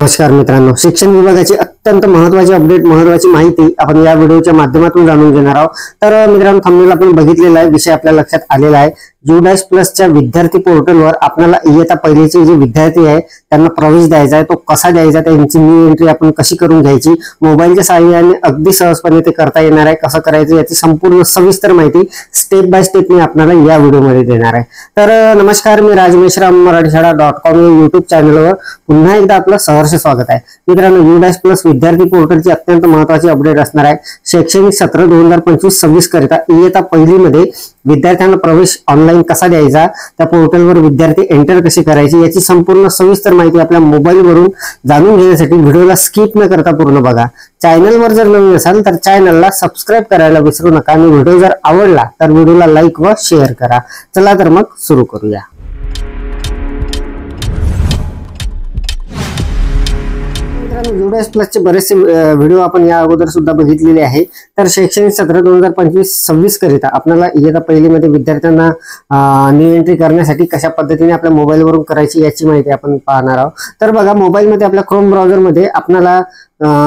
नमस्कार मित्रांनो, शिक्षण विभागाची अत्यंत महत्त्वाची अपडेट, महत्त्वाची माहिती आपण या व्हिडिओच्या माध्यमातून जाणून घेणार आहोत। तर मित्रांनो, थंबनेल आपण बघितलेला आहे, विषय आपल्या लक्षात आलेला आहे। UDASPLUSच्या विद्यार्थी पोर्टलवर आपल्याला इयत्ता पहिलीचे जे विद्यार्थी आहे त्यांना प्रवेश द्यायचा आहे, तो कसा द्यायचा, त्यांची न्यू एंट्री आपण कशी करून घ्यायची, मोबाईलच्या सहाय्याने अगदी सहजपणे ते करता येणार आहे। कसं करायचं याची संपूर्ण सविस्तर माहिती स्टेप बाय स्टेप मी आपल्याला या व्हिडिओमध्ये देणार आहे। तर नमस्कार, मी राजमेश्राम मराठीशाळा.com या युट्यूब चॅनलवर पुन्हा एकदा आपलं सहर्ष स्वागत आहे। मित्रांनो, UDASPLUS विद्यार्थी पोर्टलची अत्यंत महत्त्वाची अपडेट असणार आहे। शैक्षणिक सत्र 2025-26 करिता इयत्ता पहिलीमध्ये विद्यार्थ्यांना प्रवेश ऑनलाईन कसा द्यायचा, त्या पोर्टलवर विद्यार्थी एंटर कशी करायची याची संपूर्ण सविस्तर माहिती आपल्या मोबाईलवरून जाणून घेण्यासाठी व्हिडिओला स्किप न करता पूर्ण बघा। चॅनलवर जर नवीन असाल तर चॅनलला सबस्क्राईब करायला विसरू नका आणि व्हिडिओ जर आवडला तर व्हिडिओला लाईक व शेअर करा। चला तर मग सुरू करूया। UDASPLUSचे बरेचसे व्हिडिओ आपण या अगोदर सुद्धा बघितलेले आहे। तर शैक्षणिक सत्र 2025-26 करिता आपल्याला इयत्ता पहिलीमध्ये विद्यार्थ्यांना न्यू एंट्री करण्यासाठी कशा पद्धतीने आपल्या मोबाईलवरून करायची याची माहिती आपण पाहणार आहोत। तर बघा, मोबाईलमध्ये आपल्या क्रोम ब्राउझरमध्ये आपल्याला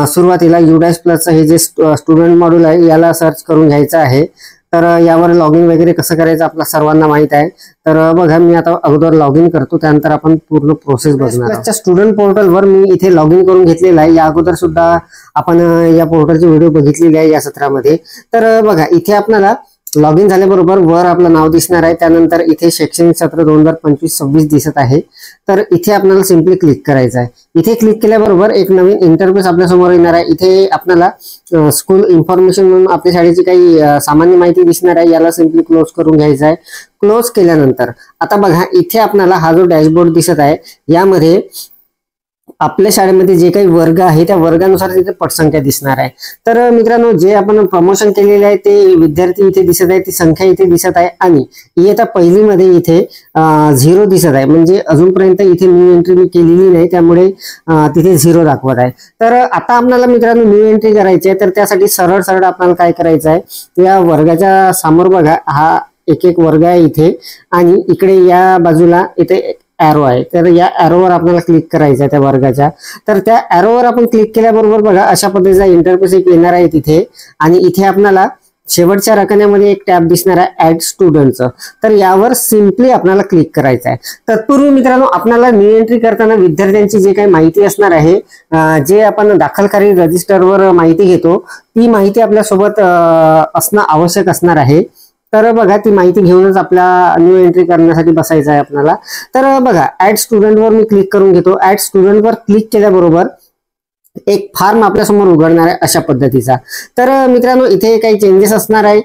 सुरुवातीला UDASPLUSचं हे जे स्टुडंट मॉड्यूल आहे याला सर्च करून घ्यायचं आहे। तर यावर लॉग इन वगैरे कसं करायचं आपल्या सर्वांना माहित आहे। तर बघा, मी आता अगोदर लॉग इन करतो, त्यानंतर आपण पूर्ण प्रोसेस बघणार आहोत। स्टुडंट पोर्टलवर मी इथे लॉग इन करून घेतलेला आहे। या अगोदर सुद्धा आपण या पोर्टलचे व्हिडिओ बघितलेले आहे या सत्रामध्ये। तर बघा, इथे आपल्याला लॉग इन झाल्याबरोबर वर आपलं नाव दिसणार आहे, त्यानंतर इथे शैक्षणिक सत्र 2025-26 दिसत आहे। तर इथे आपल्याला सिंपली क्लिक करायचं आहे। इथे क्लिक केल्याबरोबर एक नवीन इंटरफेस आपल्या समोर येणार आहे। इथे आपल्याला स्कूल इन्फॉर्मेशन म्हणून आपल्या शाळेची काही सामान्य माहिती दिसणार आहे, याला सिंपली क्लोज करून घ्यायचं आहे। क्लोज केल्यानंतर आता बघा, इथे आपल्याला हा जो डॅशबोर्ड दिसत आहे यामध्ये आपल्या शाळेमध्ये जे काही वर्ग आहे त्या वर्गानुसार तिथे पटसंख्या दिसणार आहे। तर मित्रांनो, जे आपण प्रमोशन केलेले आहे ते विद्यार्थी इथे दिसत आहे, ती संख्या इथे दिसत आहे आणि इयत्ता पहिलीमध्ये इथे 0 दिसत आहे, म्हणजे अजूनपर्यंत इथे न्यू एंट्री मी केलेली नाही, त्यामुळे तिथे 0 दाखवत आहे। तर आता आपल्याला मित्रांनो न्यू एंट्री करायची आहे। तर त्यासाठी सरळ सरळ आपल्याला काय करायचं आहे, या वर्गाच्या समोर बघा, हा एक एक वर्ग आहे इथे आणि इकडे या बाजूला इथे एरो आहे। तर या एरोवर आपल्याला क्लिक करायचं आहे त्या वर्गाच्या। तर त्या एरोवर आपण क्लिक केल्याबरोबर बघा, अशा पद्धतीचा इंटरफेस एक येणार आहे तिथे आणि इथे आपल्याला शेवटच्या रकान्यामध्ये एक टॅब दिसणार आहे ऍड स्टुडंटचं। तर यावर सिंपली आपल्याला क्लिक करायचं आहे। तत्पूर्वी मित्रांनो, आपल्याला न्यू एंट्री करताना विद्यार्थ्यांची जे काही माहिती असणार आहे, जे आपण दाखलकारी रजिस्टरवर माहिती घेतो ती माहिती आपल्यासोबत असणं आवश्यक असणार आहे। तर बघा, ती माहिती घेऊनच आपल्या न्यू एंट्री करण्यासाठी बसायचं आहे आपल्याला। तर बघा, ऍड स्टुडंटवर मी क्लिक करून घेतो। ऍड स्टुडंटवर क्लिक केल्याबरोबर एक फॉर्म आपल्यासमोर उघडणार आहे अशा पद्धतीचा। तर मित्रांनो, इथे काही चेंजेस असणार आहे।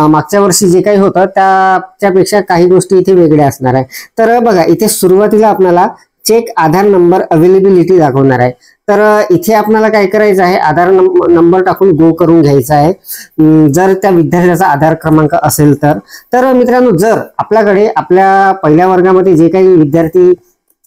मागच्या वर्षी जे काही होतं त्यापेक्षा काही गोष्टी इथे वेगळ्या असणार आहे। तर बघा, इथे सुरुवातीला आपल्याला चेक आधार नंबर अवेलेबिलिटी दाखवणार आहे। तर इथे आपल्याला काय करायचं आहे, आधार नंबर टाकून गो करून घ्यायचा आहे जर त्या विद्यार्थ्याचा आधार क्रमांक असेल तर। तर मित्रांनो, जर आपल्याकडे आपल्या पहिल्या वर्गामध्ये जे काही विद्यार्थी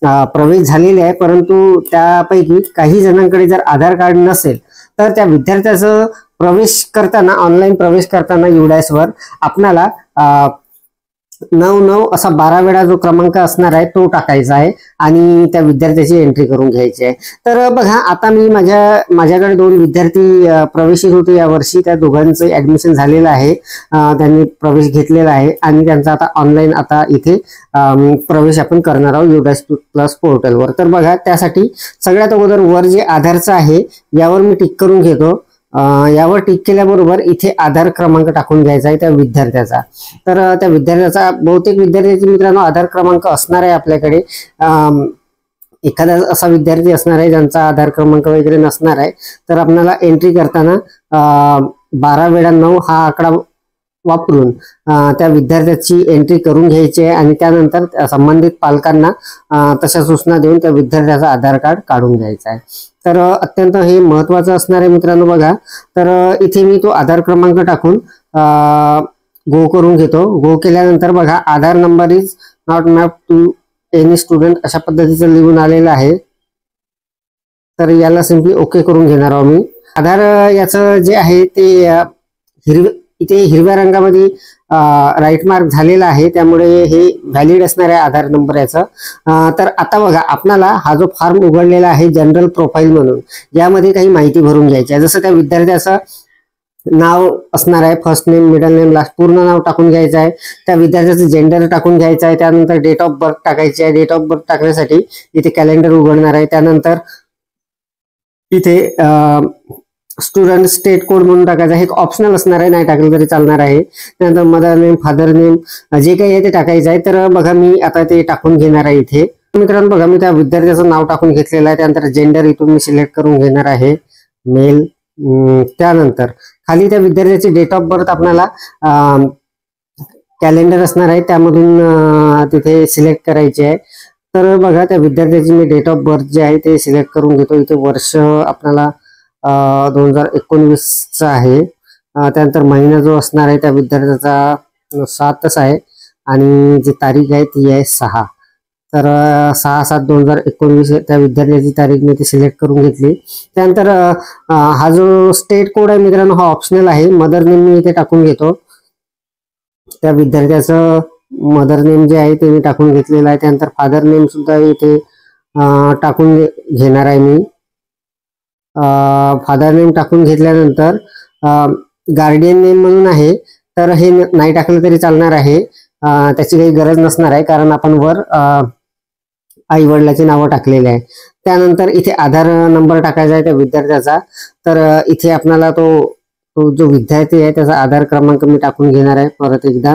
प्रवेश झालेले आहे परंतु त्यापैकी काही जणांकडे जर आधार कार्ड नसेल तर त्या विद्यार्थ्याचं प्रवेश करताना, ऑनलाईन प्रवेश करताना UDAS वर आपल्याला 99 असा 12 वेळा जो क्रमांक असणार आहे तो टाकायचा आहे आणि त्या विद्यार्थ्याची एंट्री करून घ्यायची आहे। तर बघा, आता मी माझ्याकडे 2 विद्यार्थी प्रवेशित होते या वर्षी, त्या दोघांचं ऍडमिशन झालेलं आहे, त्यांनी प्रवेश घेतलेला आहे आणि त्यांचा आता ऑनलाईन आता इथे प्रवेश आपण करणार आहोत UDASPLUS पोर्टलवर। तर बघा, त्यासाठी सगळ्यात अगोदर वर जे आधारचं आहे यावर मी टिक करून घेतो। यावर टिक केल्याबरोबर इथे आधार क्रमांक टाकून घ्यायचा आहे त्या विद्यार्थ्याचा। तर त्या विद्यार्थ्याचा, बहुतेक विद्यार्थ्याचे मित्रांनो आधार क्रमांक असणार आहे आपल्याकडे, एखादा असा विद्यार्थी असणार आहे ज्यांचा आधार क्रमांक वगैरे नसणार आहे। तर आपल्याला एंट्री करताना 12 वेळा 9 हा आकडा वापरून त्या विद्यार्थ्याची एंट्री करून घ्यायची आहे आणि त्यानंतर संबंधित पालकांना तशा सूचना देऊन त्या विद्यार्थ्याचा आधार कार्ड काढून घ्यायचा आहे। तर अत्यंत हे महत्वाचं असणार आहे मित्रांनो। बघा, तर इथे मी तो आधार क्रमांक टाकून गो करून घेतो। गो केल्यानंतर बघा, Aadhaar number is not map to any student अशा पद्धतीचं लिहून आलेलं आहे। तर याला सिंपली ओके करून घेणार आहोत मी। आधार याचं जे आहे ते इथे हिरव्या रंगामध्ये राईट मार्क झालेला आहे, त्यामुळे हे व्हॅलिड असणार आहे आधार नंबर याचा. तर आता बघा आपल्याला हा जो फॉर्म उघडलेला आहे जनरल प्रोफाईल म्हणून, यामध्ये काही माहिती भरून घ्यायची आहे. जसं त्या विद्यार्थ्याचं नाव असणार आहे, first name, middle name, last, पूर्ण नाव टाकून घ्यायचं आहे. त्या विद्यार्थ्याचं जेंडर टाकून घ्यायचं आहे. त्यानंतर डेट ऑफ बर्थ टाकायची आहे. डेट ऑफ बर्थ टाकण्यासाठी इथे कॅलेंडर उघडणार आहे. त्यानंतर इथे स्टुडंट स्टेट कोड म्हणून टाकायचा आहे, एक ऑप्शनल असणार आहे, नाही टाकलं तरी चालणार आहे. त्यानंतर मदर नेम, फादर नेम, जे काही आहे ते टाकायचं आहे. तर बघा मी आता ते टाकून घेणार आहे इथे. मित्रांनो बघा मी त्या विद्यार्थ्याचं नाव टाकून घेतलेलं आहे. त्यानंतर जेंडर इथून मी सिलेक्ट करून घेणार आहे, मेल. त्यानंतर खाली त्या विद्यार्थ्याची डेट ऑफ बर्थ आपल्याला कॅलेंडर असणार आहे, त्यामधून तिथे सिलेक्ट करायची आहे. तर बघा त्या विद्यार्थ्याची मी डेट ऑफ बर्थ जे आहे ते सिलेक्ट करून घेतो. इथे वर्ष आपल्याला 2019चा आहे. त्यानंतर महिना जो असणार आहे त्या विद्यार्थ्याचा 7च आहे, आणि जी तारीख आहे ती आहे 6. तर 6/7/2019 त्या विद्यार्थ्याची तारीख मी ती सिलेक्ट करून घेतली. त्यानंतर हा जो स्टेट कोड आहे मित्रांनो हा ऑप्शनल आहे. मदर नेम मी इथे टाकून घेतो. त्या विद्यार्थ्याचं मदर नेम जे आहे ते मी टाकून घेतलेलं आहे. त्यानंतर फादर नेम सुद्धा इथे टाकून घेणार आहे मी. फादर नेम टाकून घेतल्यानंतर गार्डियन नेम म्हणून आहे, तर हे नाही टाकलं तरी चालणार आहे. त्याची काही गरज नसणार आहे, कारण आपण वर आई वडिलाची नावं टाकलेली आहे. त्यानंतर इथे आधार नंबर टाकायचा आहे त्या विद्यार्थ्याचा. तर इथे आपल्याला तो जो विद्यार्थी आहे त्याचा आधार क्रमांक मी टाकून घेणार आहे परत एकदा.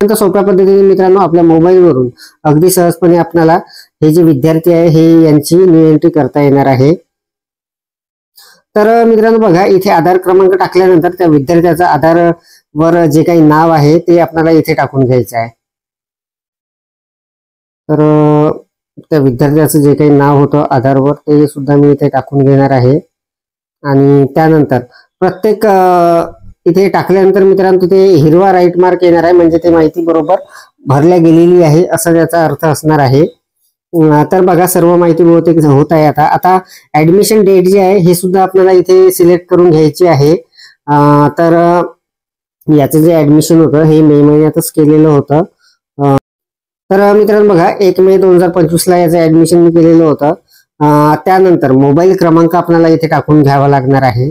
नंतर सोप्या पद्धतीने मित्रांनो आपल्या मोबाईलवरून अगदी सहजपणे आपल्याला हे जे विद्यार्थी आहे हे यांची न्यू एंट्री करता येणार आहे. तर मित्रांनो बघा इथे आधार क्रमांक टाकल्यानंतर त्या विद्यार्थ्याचा आधार वर जे काही नाव आहे ते आपल्याला इथे टाकून घ्यायचं आहे. तर त्या विद्यार्थ्याचं जे काही नाव होतं आधारवर ते सुद्धा मी इथे टाकून घेणार आहे. आणि त्यानंतर प्रत्येक इथे टाकल्यानंतर मित्रांनो तिथे हिरवा राईट मार्क येणार आहे, म्हणजे ते माहिती बरोबर भरल्या गेलेली आहे असं त्याचा अर्थ असणार आहे. तर बघा सर्व माहिती बहुतेक होत आहे. आता ऍडमिशन डेट जी आहे हे सुद्धा आपल्याला इथे सिलेक्ट करून घ्यायची आहे. तर याचं जे ऍडमिशन होतं हे मे महिन्यातच केलेलं होतं. तर मित्रांनो बघा 1 मे 2025 ला याचं ऍडमिशन मी केलेलं होतं. त्यानंतर मोबाईल क्रमांक आपल्याला इथे टाकून घ्यावा लागणार आहे.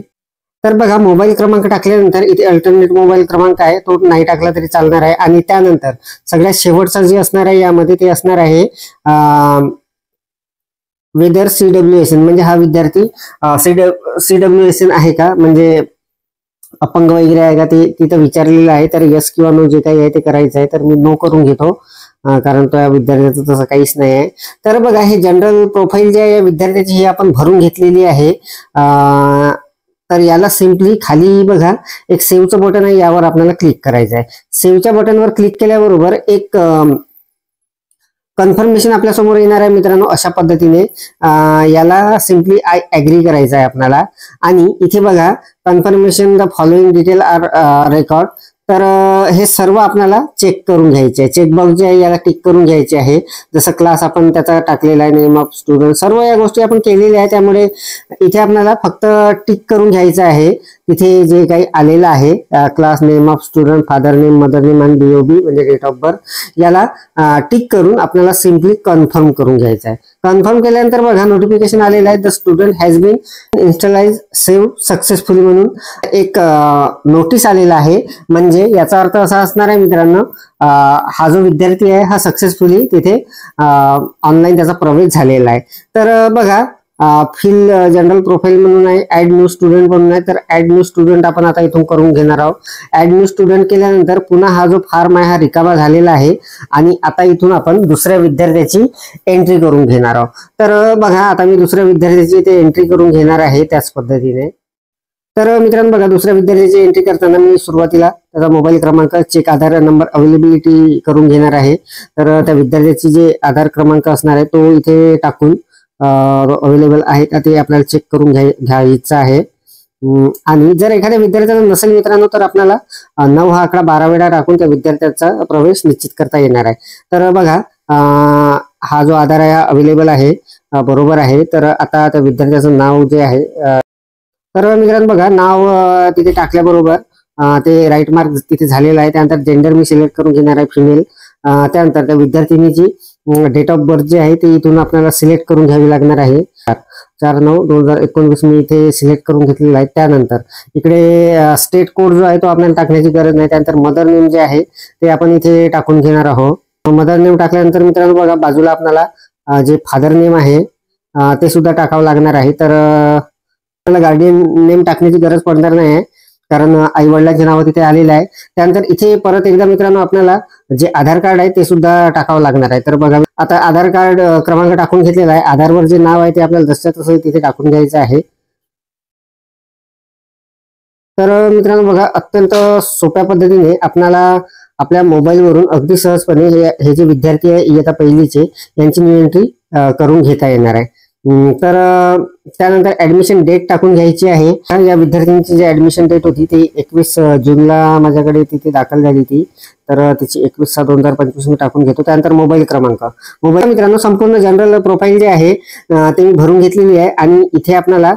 तर बघा मोबाईल क्रमांक टाकल्यानंतर इथे अल्टरनेट मोबाईल क्रमांक आहे तो नाही टाकला तरी चालणार आहे. आणि त्यानंतर सगळ्यात शेवटचा जे असणार आहे यामध्ये ते असणार आहे वेदर CWSN, म्हणजे हा विद्यार्थी CWSN आहे का, म्हणजे अपंग वगैरे आहे का ते तिथं विचारलेलं आहे. तर यस किंवा नो जे काही आहे ते करायचं आहे. तर मी नो करून घेतो, कारण तो या विद्यार्थ्याचं तसं काहीच नाही आहे. तर बघा हे जनरल प्रोफाईल जे आहे या विद्यार्थ्याची ही आपण भरून घेतलेली आहे. तर याला सिम्पली खाली बघा एक सेव्हचं बटन आहे, यावर आपल्याला क्लिक करायचं आहे. सेव्हच्या बटनवर क्लिक केल्याबरोबर एक कन्फर्मेशन आपल्या समोर येणार आहे मित्रांनो. अशा पद्धतीने याला सिम्पली आय ऍग्री करायचं आहे आपल्याला. आणि इथे बघा confirmation the following detail are record. तर हे सर्व आपल्याला चेक करून घ्यायचे आहे. चेकबॉक्स जे आहे याला टिक करून घ्यायचे आहे. जसं क्लास आपण त्याचा टाकलेला आहे, नेम ऑफ स्टुडंट, सर्व या गोष्टी आपण केलेल्या आहे. त्यामुळे इथे आपल्याला फक्त टिक करून घ्यायचं आहे. तिथे जे काही आलेलं आहे class, name of student, father name, mother name आणि DOB म्हणजे डेट ऑफ बर्थ, याला टिक करून आपल्याला सिम्पली कन्फर्म करून घ्यायचं आहे. कन्फर्म केल्यानंतर बघा नोटिफिकेशन आलेलं आहे, the student has been initialized save successfully म्हणून एक नोटीस आलेला आहे. म्हणजे याचा अर्थ असा असणार आहे मित्रांनो, हा जो विद्यार्थी आहे हा सक्सेसफुली तिथे ऑनलाईन त्याचा प्रवेश झालेला आहे. तर बघा फिल जनरल प्रोफाईल म्हणून आहे, ऍड न्यू स्टुडंट म्हणून आहे. तर ऍड न्यू स्टुडंट आपण आता इथून करून घेणार आहोत. ऍड न्यू स्टुडंट केल्यानंतर पुन्हा हा जो फॉर्म आहे हा रिकामा झालेला आहे, आणि आता इथून आपण दुसऱ्या विद्यार्थ्याची एंट्री करून घेणार आहोत. तर बघा आता मी दुसऱ्या विद्यार्थ्याची ते एंट्री करून घेणार आहे त्याच पद्धतीने. तर मित्रांनो बघा दुसऱ्या विद्यार्थ्याची एंट्री करताना मी सुरुवातीला त्याचा मोबाईल क्रमांक, चेक आधार नंबर, अवेलेबिलिटी करून घेणार आहे. तर त्या विद्यार्थ्याची जे आधार क्रमांक असणार आहे तो इथे टाकून अवेलेबल आहे का ते आपल्याला चेक करून घ्यायचं आहे. आणि जर एखाद्या विद्यार्थ्याचा नसेल मित्रांनो तर आपल्याला 9 हा आकडा 12 वेळा टाकून त्या विद्यार्थ्याचा प्रवेश निश्चित करता येणार आहे. तर बघा हा जो आधार आहे अवेलेबल आहे, बरोबर आहे. तर आता त्या विद्यार्थ्याचं नाव जे आहे, तर मित्रांनो बघा नाव तिथे टाकल्याबरोबर ते राईट मार्क तिथे झालेला आहे. त्यानंतर जेंडर मी सिलेक्ट करून घेणार आहे फिमेल. त्यानंतर त्या विद्यार्थिनीची डेट ऑफ बर्थ जी आहे ती इथून आपल्याला सिलेक्ट करून घ्यावी लागणार आहे. 4/9/2019 मी इथे सिलेक्ट करून घेतलेला आहे. त्यानंतर इकडे स्टेट कोड जो आहे तो आपल्याला टाकण्याची गरज नाही. त्यानंतर मदर नेम जे आहे ते आपण इथे टाकून घेणार आहोत. मदर नेम टाकल्यानंतर मित्रांनो बघा बाजूला आपल्याला जे फादर नेम आहे ते सुद्धा टाकावं लागणार आहे. तर आपल्याला गार्डियन नेम टाकण्याची गरज पडणार नाही आहे, कारण आई वडिलांचे नाव तिथे आलेलं आहे. त्यानंतर इथे परत एकदा मित्रांनो आपल्याला जे आधार कार्ड आहे ते सुद्धा टाकावं लागणार आहे. तर बघा आता आधार कार्ड क्रमांक टाकून घेतलेला आहे. आधारवर जे नाव आहे ते आपल्याला जसं तसं तिथे टाकून घ्यायचं आहे. तर मित्रांनो बघा अत्यंत सोप्या पद्धतीने आपल्याला आपल्या मोबाईलवरून अगदी सहजपणे हे जे विद्यार्थी आहे इयत्ता पहिलीचे यांची न्यू एंट्री करून घेता येणार आहे. तर त्यानंतर ऍडमिशन डेट टाकून घ्यायची आहे. या विद्यार्थ्यांची जी ऍडमिशन डेट होती ती 21 जूनला माझ्याकडे तिथे दाखल झाली ती. तर तिची 21/6/2025 मी टाकून घेतो. त्यानंतर मोबाईल क्रमांक, मोबाईल मित्रांनो संपूर्ण जनरल प्रोफाईल जे आहे ते मी भरून घेतलेली आहे. आणि इथे आपल्याला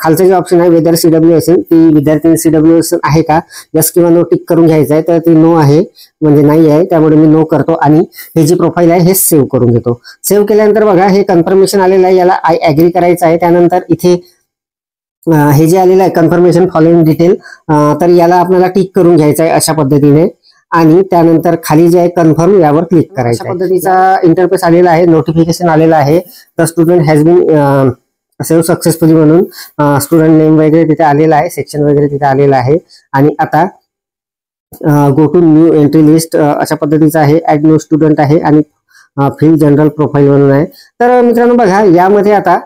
खालचं जे ऑप्शन आहे वेदर CW असेल ती विद्यार्थी CW असेल आहे का, यस किंवा नो टिक करून घ्यायचं आहे. तर ती नो आहे म्हणजे नाही आहे, त्यामुळे मी नो करतो आणि हे जी प्रोफाईल आहे हे सेव्ह करून घेतो. सेव्ह केल्यानंतर बघा हे कन्फर्मेशन आलेलं आहे, याला आय ऍग्री करायचं आहे. त्यानंतर इथे हे जे आलेलं आहे कन्फर्मेशन फॉलोइंग डिटेल, तर याला आपल्याला टिक करून घ्यायचं आहे अशा पद्धतीने. आणि त्यानंतर खाली जे आहे कन्फर्म यावर क्लिक करायचं. अशा पद्धतीचा इंटरफेस आलेला आहे, नोटिफिकेशन आलेलं आहे. The student has been save successfully म्हणून स्टुडंट नेम वगैरे तिथे आलेला आहे, सेक्शन वगैरे तिथे आलेला आहे. आणि आता go to new entry list अशा पद्धतीचा आहे. ऍड न्यू स्टुडंट आहे आणि फिल जनरल प्रोफाईल म्हणून आहे. तर मित्रांनो बघा यामध्ये आता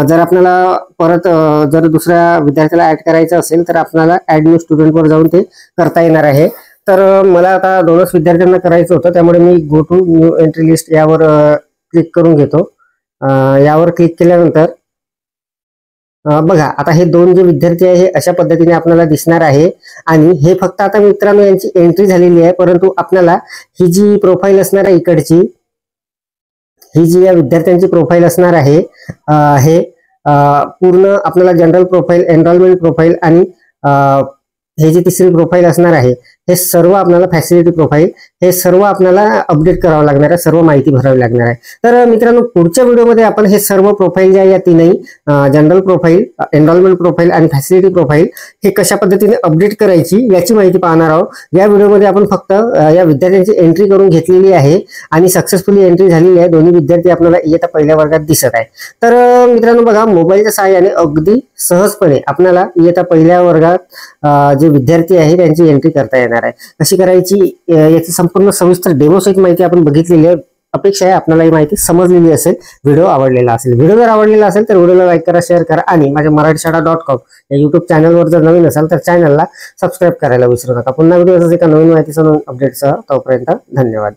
जर आपल्याला परत जर दुसऱ्या विद्यार्थ्याला ऍड करायचं असेल तर आपल्याला ऍड न्यू स्टुडंटवर जाऊन ते करता येणार आहे. तर मला आता दोनच विद्यार्थ्यांना करायचं होतं, त्यामुळे मी go to new entry list यावर क्लिक करून घेतो. यावर क्लिक केल्यानंतर बघा आता हे दोन जे विद्यार्थी आहे हे अशा पद्धतीने आपल्याला दिसणार आहे. आणि हे फक्त आता मित्रांनो यांची एंट्री झालेली आहे, परंतु आपल्याला ही जी प्रोफाईल असणार आहे इकडची, ही जी या विद्यार्थ्यांची प्रोफाईल असणार आहे हे पूर्ण आपल्याला जनरल प्रोफाईल, एनरोलमेंट प्रोफाईल आणि हे जी तिसरी प्रोफाईल असणार आहे हे सर्व आपल्याला फॅसिलिटी प्रोफाईल हे सर्व आपल्याला अपडेट करावं लागणार आहे, सर्व माहिती भरावी लागणार आहे. तर मित्रांनो पुढच्या व्हिडिओमध्ये आपण हे सर्व प्रोफाईल जे आहे या तीनही जनरल प्रोफाईल, एनरोलमेंट प्रोफाईल आणि फॅसिलिटी प्रोफाईल हे कशा पद्धतीने अपडेट करायची याची माहिती पाहणार आहोत. या व्हिडिओमध्ये आपण फक्त या विद्यार्थ्यांची एंट्री करून घेतलेली आहे आणि सक्सेसफुली एंट्री झालेली आहे. दोन्ही विद्यार्थी आपल्याला इयत्ता पहिल्या वर्गात दिसत आहे. तर मित्रांनो बघा मोबाईलच्या सहाय्याने अगदी सहजपणे आपल्याला इयत्ता पहिल्या वर्गात जे विद्यार्थी आहे त्यांची एंट्री करता येणार आहे. कशी करायची याची संपूर्ण सविस्तर डेमो सहित माहिती आपण बघितलेली आहे. अपेक्षा आहे आपल्याला ही माहिती समजलेली असेल, व्हिडिओ आवडलेला असेल. व्हिडिओ जर आवडलेला असेल तर व्हिडिओला लाईक करा, शेअर करा आणि माझ्या marathishada.com या युट्यूब चॅनलवर जर नवीन असाल तर चॅनलला सबस्क्राईब करायला विसरू नका. पुन्हा व्हिडिओ एका नवीन माहितीसह अपडेटसह. तोपर्यंत धन्यवाद.